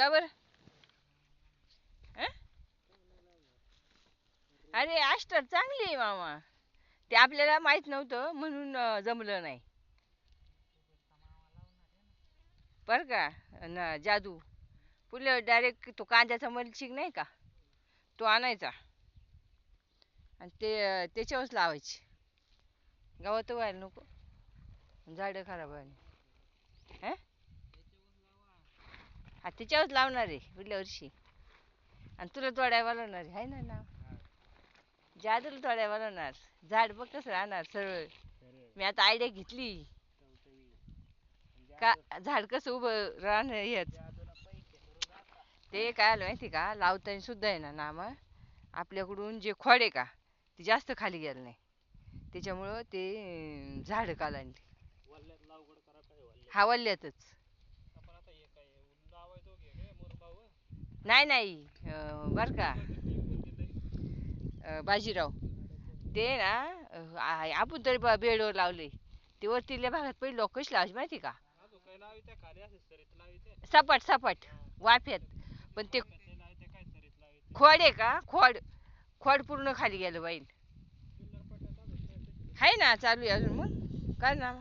का बर? अरे ॲस्टर चांगली आहे मामा. ते आपल्याला माहित नव्हतं म्हणून जमलं नाही बर का. न जादू पुढल्या डायरेक्ट तो कांद्याचा मल्चिंग नाही का, तो आणायचा आणि ते त्याच्यावरच लावायची. गावात व्हायला नको, झाडं खराब व्हायला. हं? हा त्याच्यावरच लावणार आहे पुढल्या वर्षी. आणि तुला तोडाय वालवणार आहे ना नाव. जादूला तोडाय वालवणार. झाड बघ कसं राहणार सरळ. मी आता आयडिया घेतली का झाड कसं उभं राहणार हेच. ते काय आलं माहिती का, लावताना सुद्धा आहे ना नाम आपल्याकडून जे खोड आहे का ते जास्त खाली गेलं नाही, त्याच्यामुळं ते झाड कालांली हावल्यातच. नाही नाही बर का बाजीराव, ते ना आपण तरी बेडवर लावले. ते वरतील्या भागात पहिले लोक कशी लावायची माहिती का, सपाट सपाट वाफ्यात. पण ते खोड आहे का, खोड खोड पूर्ण खाली गेलं बाईल. आहे ना चालू आहे अजून, मग काय ना